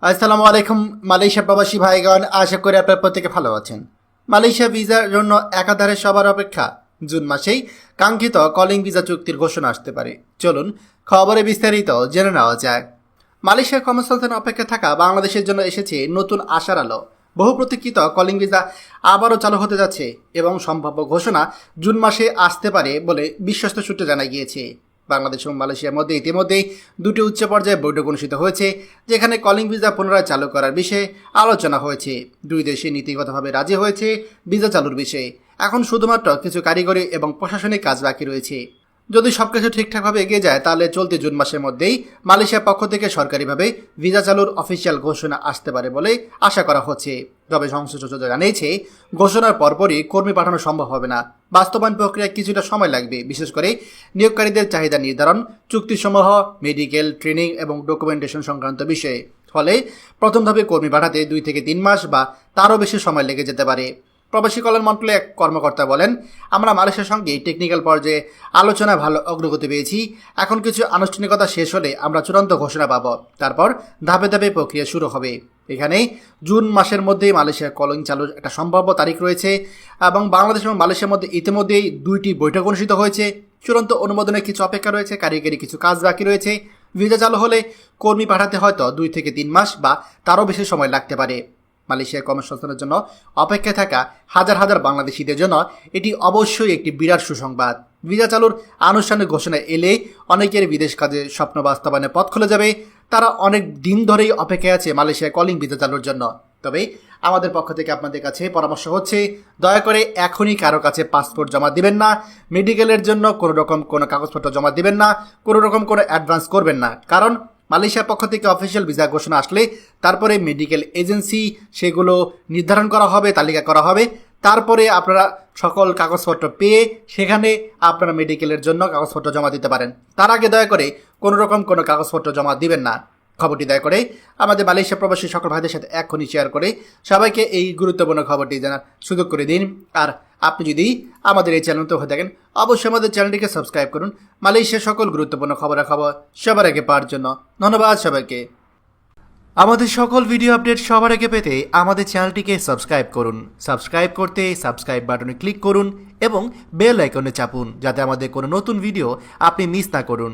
আসসালামু আলাইকুম মালয়েশিয়া প্রবাসী ভাইগণ, আশা করি আপনার প্রত্যেকে ভালো আছেন। মালয়েশিয়া ভিসার জন্য একাধারে সবার অপেক্ষা জুন মাসেই কাঙ্ক্ষিত কলিং ভিসা চুক্তির ঘোষণা আসতে পারে। চলুন খবরে বিস্তারিত জেনে নেওয়া যায়। মালয়েশিয়ার কর্মসংস্থানে অপেক্ষা থাকা বাংলাদেশের জন্য এসেছে নতুন আশার আলো। বহু প্রতীক্ষিত কলিং ভিসা আবারও চালু হতে যাচ্ছে এবং সম্ভাব্য ঘোষণা জুন মাসে আসতে পারে বলে বিশ্বস্ত সূত্রে জানা গিয়েছে। বাংলাদেশ এবং মালয়েশিয়ার মধ্যে ইতিমধ্যেই দুটি উচ্চ পর্যায়ে বৈঠক অনুষ্ঠিত হয়েছে, যেখানে কলিং ভিসা পুনরায় চালু করার বিষয়ে আলোচনা হয়েছে। দুই দেশই নীতিগতভাবে রাজি হয়েছে ভিসা চালুর বিষয়ে। এখন শুধুমাত্র কিছু কারিগরি এবং প্রশাসনিক কাজ বাকি রয়েছে। যদি সবকিছু ঠিকঠাকভাবে এগিয়ে যায় তাহলে চলতি জুন মাসের মধ্যেই মালয়েশিয়ার পক্ষ থেকে সরকারিভাবে ভিসা চালুর অফিসিয়াল ঘোষণা আসতে পারে বলে আশা করা হচ্ছে। তবে সংশ্লিষ্ট সূত্র জানিয়েছে, ঘোষণার পরপরই কর্মী পাঠানো সম্ভব হবে না। বাস্তবায়ন প্রক্রিয়ায় কিছুটা সময় লাগবে, বিশেষ করে নিয়োগকারীদের চাহিদা নির্ধারণ, চুক্তিসমূহ, মেডিকেল, ট্রেনিং এবং ডকুমেন্টেশন সংক্রান্ত বিষয়ে। ফলে প্রথম ধাপে কর্মী পাঠাতে 2 থেকে 3 মাস বা তারও বেশি সময় লেগে যেতে পারে। প্রবাসী কল্যাণ মন্ত্রণালয়ের এক কর্মকর্তা বলেন, আমরা মালয়েশিয়ার সঙ্গে টেকনিক্যাল পর্যায়ে আলোচনায় ভালো অগ্রগতি পেয়েছি। এখন কিছু আনুষ্ঠানিকতা শেষ হলে আমরা চূড়ান্ত ঘোষণা পাব। তারপর ধাপে ধাপে প্রক্রিয়া শুরু হবে। এখানে জুন মাসের মধ্যেই মালয়েশিয়ার কলিং চালুর একটা সম্ভাব্য তারিখ রয়েছে এবং বাংলাদেশ এবং মালয়েশিয়ার মধ্যে ইতিমধ্যেই 2টি বৈঠক অনুষ্ঠিত হয়েছে। চূড়ান্ত অনুমোদনের কিছু অপেক্ষা রয়েছে, কারিগরি কিছু কাজ বাকি রয়েছে। ভিসা চালু হলে কর্মী পাঠাতে হয়তো 2 থেকে 3 মাস বা তারও বেশি সময় লাগতে পারে। মালয়েশিয়ার কর্মসংস্থানের জন্য অপেক্ষায় থাকা হাজার হাজার বাংলাদেশিদের জন্য এটি অবশ্যই একটি বিরাট সুসংবাদ। ভিসা চালুর আনুষ্ঠানিক ঘোষণা এলে অনেকের বিদেশ কাজে স্বপ্ন বাস্তবায়নের পথ খুলে যাবে। তারা অনেক দিন ধরেই অপেক্ষায় আছে মালয়েশিয়ার কলিং ভিসা চালুর জন্য। তবে আমাদের পক্ষ থেকে আপনাদের কাছে পরামর্শ হচ্ছে, দয়া করে এখনই কারো কাছে পাসপোর্ট জমা দিবেন না, মেডিকেলের জন্য কোনো রকম কোনো কাগজপত্র জমা দিবেন না, কোনো রকম কোনো অ্যাডভান্স করবেন না। কারণ মালয়েশিয়ার পক্ষ থেকে অফিসিয়াল ভিসা ঘোষণা আসলে তারপরে মেডিকেল এজেন্সি সেগুলো নির্ধারণ করা হবে, তালিকা করা হবে। তারপরে আপনারা সকল কাগজপত্র পেয়ে সেখানে আপনারা মেডিকেলের জন্য কাগজপত্র জমা দিতে পারেন। তার আগে দয়া করে কোনো রকম কোনো কাগজপত্র জমা দিবেন না। খবরটি দয়া করে আমাদের মালয়েশিয়া প্রবাসী সকল ভাইদের সাথে এখনই শেয়ার করে সবাইকে এই গুরুত্বপূর্ণ খবরটি জানার সুযোগ করে দিন। আর আপনি যদি আমাদের এই চ্যানেলতে হয়ে থাকেন, অবশ্যই আমাদের চ্যানেলটিকে সাবস্ক্রাইব করুন মালয়েশিয়ার সকল গুরুত্বপূর্ণ খবরাখবর সবার আগে পাওয়ার জন্য। ধন্যবাদ সবাইকে। আমাদের সকল ভিডিও আপডেট সবার আগে পেতে আমাদের চ্যানেলটিকে সাবস্ক্রাইব করুন। সাবস্ক্রাইব করতে সাবস্ক্রাইব বাটনে ক্লিক করুন এবং বেল আইকনে চাপুন, যাতে আমাদের কোনো নতুন ভিডিও আপনি মিস না করুন।